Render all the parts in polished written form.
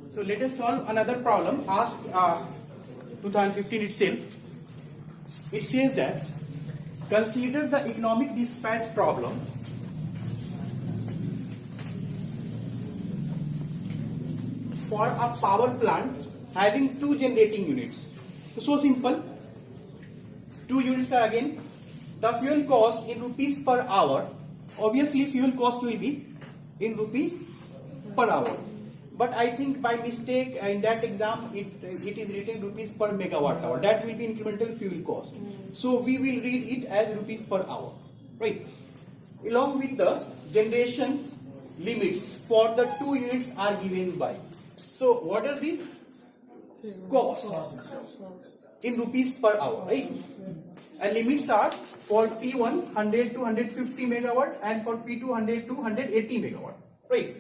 So let us solve another problem asked 2015 itself. It says that consider the economic dispatch problem for a power plant having two generating units. So simple. Two units are again the fuel cost in rupees per hour. Obviously fuel cost will be in rupees per hour. But I think by mistake in that exam it is written rupees per megawatt hour. That will be incremental fuel cost. So we will read it as rupees per hour. Right. Along with the generation limits for the two units are given by. So what are these? Costs in rupees per hour, right? And limits are for P1 100 to 150 megawatt and for P2 100 to 180 megawatt, right?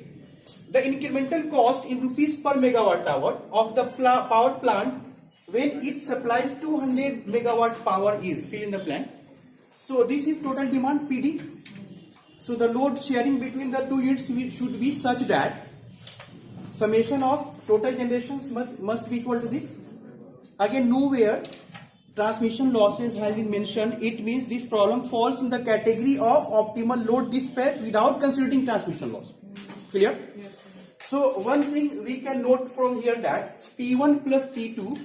The incremental cost in rupees per megawatt hour of the power plant when it supplies 200 megawatt power is fill in the blank. So this is total demand PD. So the load sharing between the two units should be such that summation of total generations must be equal to this. Again, nowhere transmission losses has been mentioned. It means this problem falls in the category of optimal load dispatch without considering transmission loss. Clear? Yes. So one thing we can note from here that P1 plus P2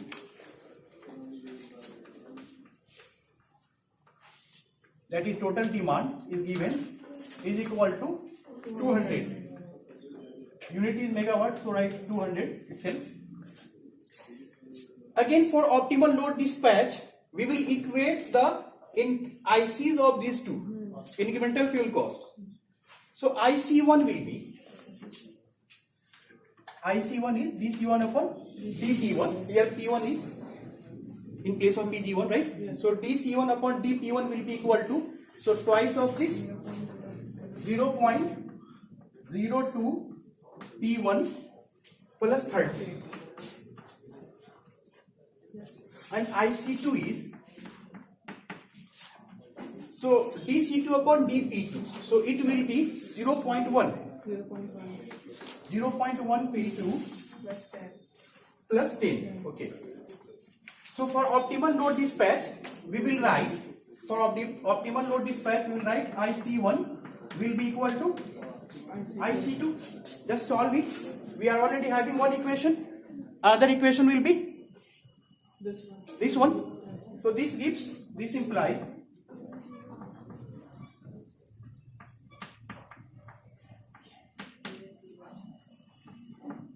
that is total demand is given is equal to 200. Unit is megawatt, so write 200 itself. Again, for optimal load dispatch, we will equate the ICs of these two, incremental fuel cost. So IC1 will be, IC1 is DC1 upon dP1. Here P1 is in place of PG1, right? Yes. So DC1 upon dP1 will be equal to, so twice of this 0.02 P1 plus 30. And IC2 is, so dC2 upon dP2. So it will be 0.1. 0.1 P2 Plus 10. plus 10. Okay. So for optimal load dispatch, we will write, for optimal load dispatch, we will write IC1 will be equal to IC2. Just solve it. We are already having one equation. Another equation will be This one. this one. So this implies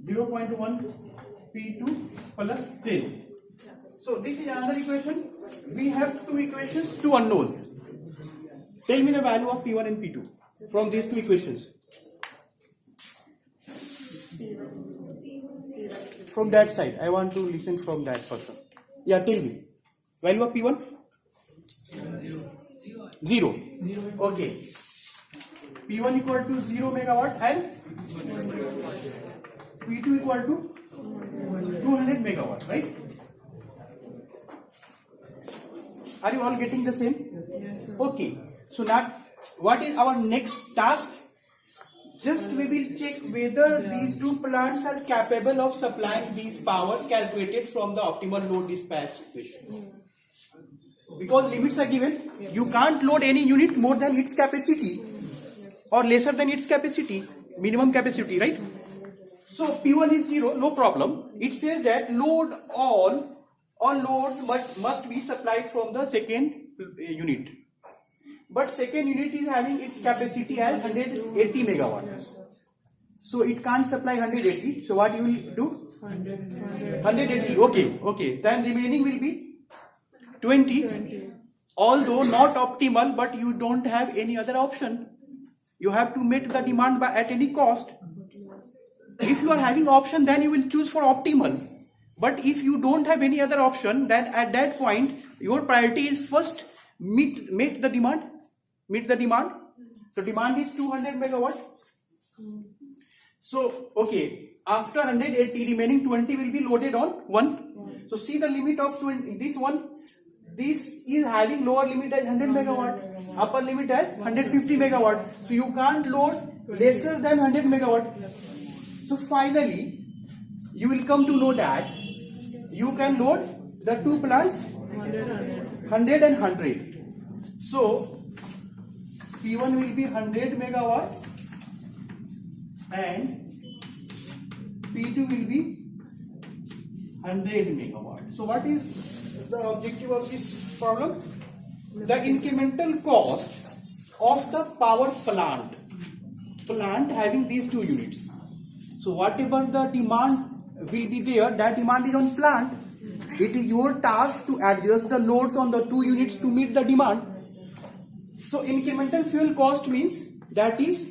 (0.1) P2 plus 10. So this is another equation. We have two equations, two unknowns. Tell me the value of P1 and P2 from these two equations. From that side, I want to listen from that person. Yeah, tell me. Value of P1? 0. Okay. P1 equal to 0 megawatt and P2 equal to 200 megawatt, right? Are you all getting the same? Yes, sir. Okay. So now, what is our next task? Just we will check whether these two plants are capable of supplying these powers calculated from the optimal load dispatch equation. Because limits are given, you can't load any unit more than its capacity or lesser than its capacity, minimum capacity, right? So P1 is 0, no problem. It says that load all load must be supplied from the second unit. But second unit is having its capacity as 180 megawatt. So it can't supply 180. So what you will do? 180. Okay. Then remaining will be 20. Although not optimal, but you don't have any other option. You have to meet the demand at any cost. If you are having option, then you will choose for optimal. But if you don't have any other option, then at that point your priority is first meet the demand. Meet the demand. So demand is 200 megawatt. So okay, after 180, remaining 20 will be loaded on 1. So see the limit of 20. This one, this is having lower limit as 100 megawatt, upper limit as 150 megawatt. So you can't load lesser than 100 megawatt. So finally, you will come to know that you can load the two plants 100 and 100. So P1 will be 100 megawatt and P2 will be 100 megawatt. So what is the objective of this problem? The incremental cost of the power plant having these two units. So whatever the demand will be there, that demand is on plant. It is your task to adjust the loads on the two units to meet the demand. So incremental fuel cost means that is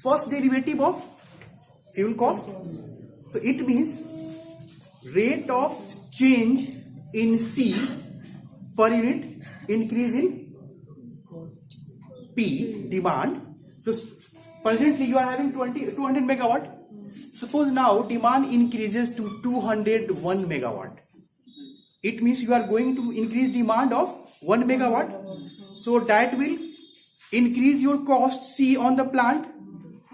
first derivative of fuel cost. So it means rate of change in C per unit increase in P demand. So presently you are having 200 megawatt. Suppose now demand increases to 201 megawatt. It means you are going to increase demand of 1 megawatt. So that will increase your cost C on the plant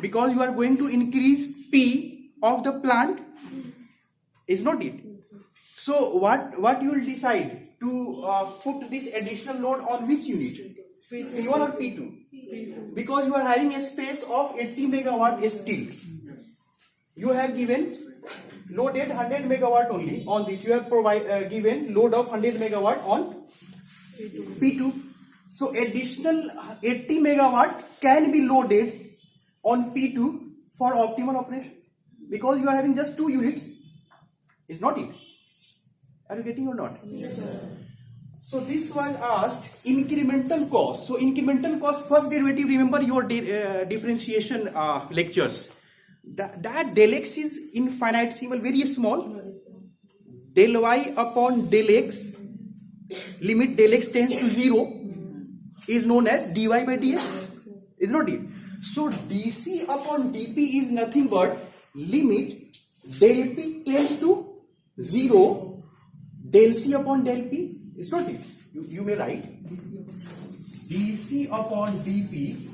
because you are going to increase P of the plant. Is not it? So what you will decide to put this additional load on which unit? P1 or P2? Because you are having a space of 80 megawatt still. You have given loaded 100 megawatt only on this. You have given load of 100 megawatt on P2. So additional 80 megawatt can be loaded on P2 for optimal operation because you are having just two units. Is not it? Are you getting or not? Yes, sir. So this was asked incremental cost. So incremental cost first derivative, remember your differentiation lectures. That del x is infinitesimal, very small. Del y upon del x, limit del x tends to 0 is known as dy by dx. Is not it? So dc upon dp is nothing but limit del p tends to 0 del c upon del p. Is not it? You may write dc upon dp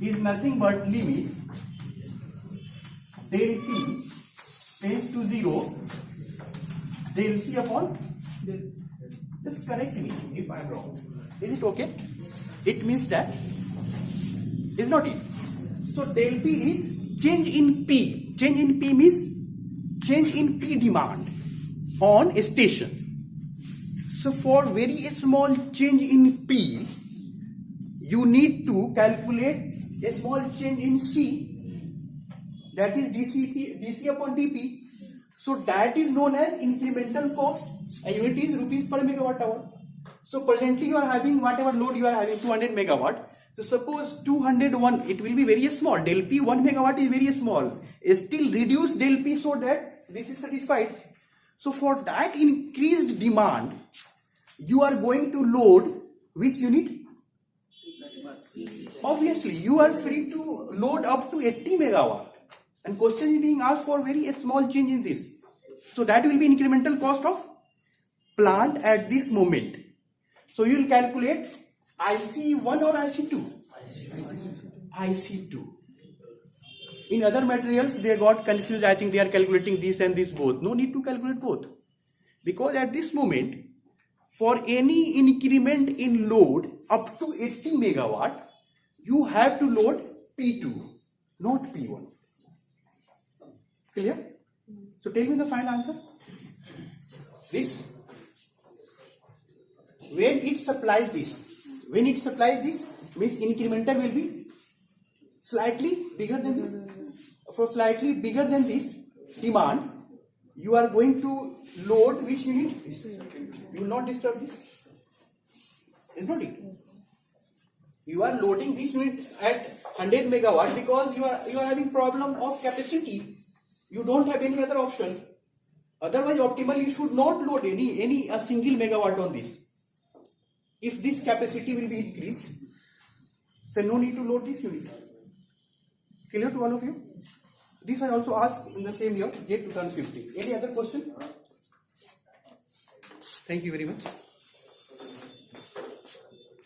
is nothing but limit del p tends to 0 del c upon, just correct me if I am wrong. Is it okay? It means that, is not it? So del p is change in P. Change in P means change in P demand on a station. So for very small change in P, you need to calculate a small change in C, that is dc upon dp. So that is known as incremental cost. A unit is rupees per megawatt hour. So presently you are having whatever load you are having 200 megawatt. So suppose 201, it will be very small. Del P 1 megawatt is very small. Still reduce del P so that this is satisfied. So for that increased demand, you are going to load which unit? Obviously, you are free to load up to 80 megawatt. And question is being asked for very small change in this. So that will be incremental cost of plant at this moment. So you will calculate IC1 or IC2? IC2. In other materials, they got confused. I think they are calculating this and this both. No need to calculate both. Because at this moment, for any increment in load up to 80 megawatt, you have to load P2, not P1. Clear? So tell me the final answer. This. When it supplies this means incremental will be slightly bigger than this. For slightly bigger than this demand, you are going to load which unit? You will not disturb this. Is not it? You are loading this unit at 100 megawatt because you are having problem of capacity. You don't have any other option. Otherwise, optimally you should not load a single megawatt on this. If this capacity will be increased, so no need to load this unit. Clear to all of you? This I also asked in the same year, GATE 2050. Any other question? Thank you very much.